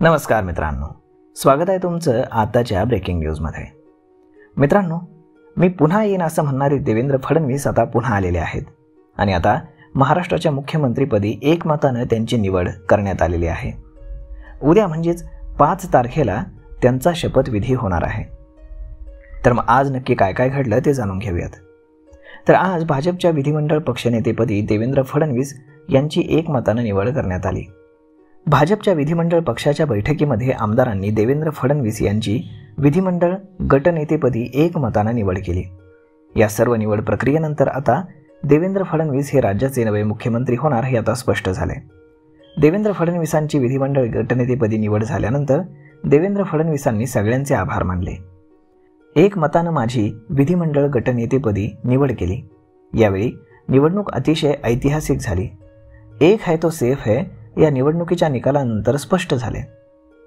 नमस्कार मित्रांनो, स्वागत आहे तुमचं आताच्या ब्रेकिंग न्यूजमध्ये। मित्रांनो, मी पुन्हा येईन असं म्हणणारे देवेंद्र फडणवीस आता पुन्हा आलेले आहेत आणि आता महाराष्ट्राच्या मुख्यमंत्रीपदी एकमताने त्यांची निवड करण्यात आलेली आहे। उद्या म्हणजेच 5 तारखेला त्यांचा शपथविधी होणार आहे। तर मग आज नक्की काय काय घडलं ते जाणून घेऊयात। तर आज भाजपच्या विधिमंडळ पक्षनेतेपदी देवेंद्र फडणवीस यांची एकमताने निवड करण्यात आली। भाजपच्या विधिमंडळ पक्षाच्या बैठकीमध्ये आमदारांनी देवेंद्र फडणवीस यांची विधिमंडळ गटनेतेपदी एकमताने निवड केली। या सर्व निवड प्रक्रियेनंतर आता देवेंद्र फडणवीस हे राज्याचे नवे मुख्यमंत्री होणार हे आता स्पष्ट झाले। देवेंद्र फडणवीसांची विधिमंडळ गटनेतेपदी निवड झाल्यानंतर देवेंद्र फडणवीसांनी सगळ्यांचे आभार मानले। एकमताने माझी विधिमंडळ गटनेतेपदी निवड केली। यावेळी निवडणूक अतिशय ऐतिहासिक झाली। एक है तो सेफ है या निवडणुकीच्या निकालानंतर स्पष्ट झाले,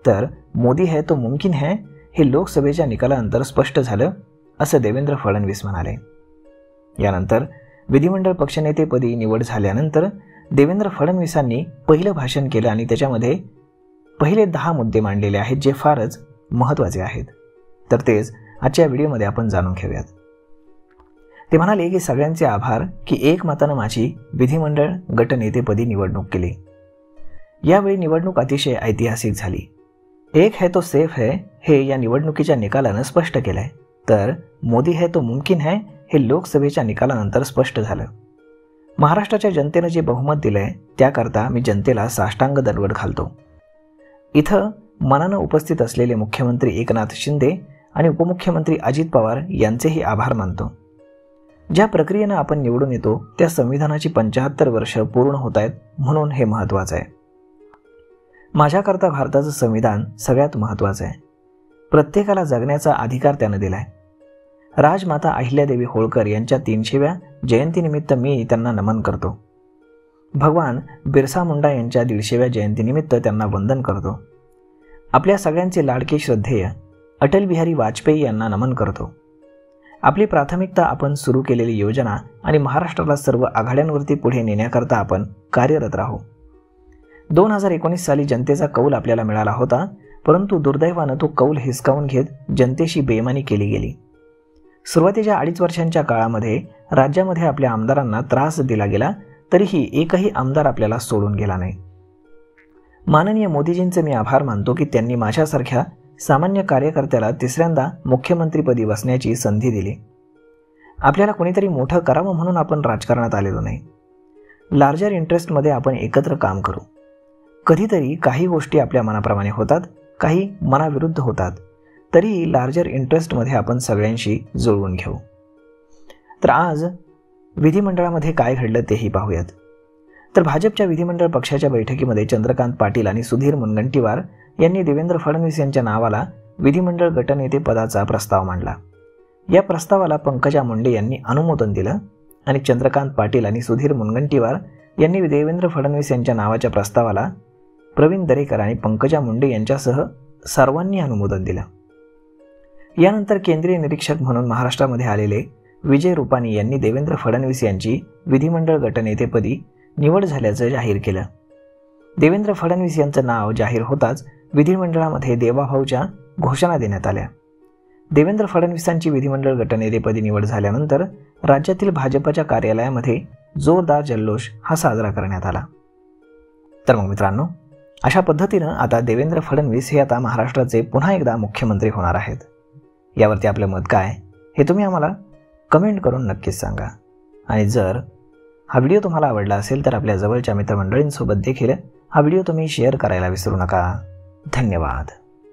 तर मोदी है तो मुमकिन है हे लोकसभेच्या निकालानंतर स्पष्ट झालं असं देवेंद्र फडणवीस म्हणाले। यानंतर विधिमंडळ पक्षनेतेपदी निवड झाल्यानंतर देवेंद्र फडणवीसांनी पहिलं भाषण केलं आणि त्याच्यामध्ये पहिले 10 मुद्दे मांडलेले आहेत जे फारच महत्त्वाचे आहेत। तर तेच आजच्या व्हिडिओमध्ये आपण जाणून घेऊयात। ते म्हणाले की सगळ्यांचे आभार की एकमताने माझी विधिमंडळ गटनेतेपदी निवडणूक केली। यावेळी निवडणूक अतिशय ऐतिहासिक झाली। एक है तो सेफ है हे या निवडणुकीच्या निकालाने स्पष्ट केलंय, तर मोदी है तो मुमकिन है हे लोकसभेच्या निकालानंतर स्पष्ट झालं। महाराष्ट्राच्या जनतेने जे बहुमत दिलंय त्याकरता मी जनतेला साष्टांग दंडवत घालतो। इथं मनानं उपस्थित असलेले मुख्यमंत्री एकनाथ शिंदे आणि उपमुख्यमंत्री अजित पवार यांचेही आभार मानतो। ज्या प्रक्रियेने आपण निवडून येतो त्या संविधानाची 75 वर्ष पूर्ण होत आहेत, म्हणून हे महत्त्वाचं आहे। माझ्याकरता भारताचं संविधान सगळ्यात महत्त्वाचं आहे। प्रत्येकाला जगण्याचा अधिकार त्यानं दिलाय। राजमाता अहिल्यादेवी होळकर यांच्या 300व्या जयंतीनिमित्त मी त्यांना नमन करतो। भगवान बिरसा मुंडा यांच्या 150व्या जयंतीनिमित्त त्यांना वंदन करतो। आपल्या सगळ्यांचे लाडके श्रद्धेय अटल बिहारी वाजपेयी यांना नमन करतो। आपली प्राथमिकता आपण सुरू केलेली योजना आणि महाराष्ट्राला सर्व आघाड्यांवरती पुढे नेण्याकरता आपण कार्यरत राहू। 2019 साली जनतेचा कौल आपल्याला मिळाला होता, परंतु दुर्दैवानं तो कौल हिसकावून घेत जनतेशी बेईमानी केली गेली। सुरुवातीच्या 2.5 वर्षांच्या काळामध्ये राज्यामध्ये आपल्या आमदारांना त्रास दिला गेला, तरीही एकही आमदार आपल्याला सोडून गेला नाही। माननीय मोदीजींचे मी आभार मानतो की त्यांनी माझ्यासारख्या सामान्य कार्यकर्त्याला 3ऱ्यांदा मुख्यमंत्रीपदी बसण्याची संधी दिली। आपल्याला कोणीतरी मोठं करावं म्हणून आपण राजकारणात आलेलो नाही। लार्जर इंटरेस्टमध्ये आपण एकत्र काम करू। कधीतरी काही गोष्टी आपल्या मनाप्रमाणे होतात, काही मनाविरुद्ध होतात, तरी लार्जर इंटरेस्टमध्ये आपण सगळ्यांशी जुळवून घेऊ। तर आज विधिमंडळामध्ये काय घडलं तेही पाहूयात। तर भाजपच्या विधिमंडळ पक्षाच्या बैठकीमध्ये चंद्रकांत पाटील आणि सुधीर मुनगंटीवार यांनी देवेंद्र फडणवीस यांच्या नावाला विधिमंडळ गटनेते पदाचा प्रस्ताव मांडला। या प्रस्तावाला पंकजा मुंडे यांनी अनुमोदन दिलं आणि चंद्रकांत पाटील आणि सुधीर मुनगंटीवार यांनी देवेंद्र फडणवीस यांच्या नावाच्या प्रस्तावाला प्रवीण दरेकर आणि पंकजा मुंडे यांच्यासह सर्वांनी अनुमोदन दिलं। यानंतर केंद्रीय निरीक्षक म्हणून महाराष्ट्रामध्ये आलेले विजय रुपानी यांनी देवेंद्र फडणवीस यांची विधिमंडळ गटनेतेपदी निवड झाल्याचं जाहीर केलं। देवेंद्र फडणवीस यांचं नाव जाहीर होताच विधिमंडळामध्ये देवाभाऊच्या घोषणा देण्यात आल्या। देवेंद्र फडणवीसांची विधिमंडळ गटनेतेपदी निवड झाल्यानंतर राज्यातील भाजपच्या कार्यालयामध्ये जोरदार जल्लोष हा साजरा करण्यात आला। तर मग मित्रांनो, अशा पद्धतीनं आता देवेंद्र फडणवीस हे आता महाराष्ट्राचे पुन्हा एकदा मुख्यमंत्री होणार आहेत। यावरती आपलं मत काय हे तुम्ही आम्हाला कमेंट करून नक्कीच सांगा। आणि जर हा व्हिडिओ तुम्हाला आवडला असेल तर आपल्या जवळच्या मित्रमंडळींसोबत देखील हा व्हिडिओ तुम्ही शेअर करायला विसरू नका। धन्यवाद।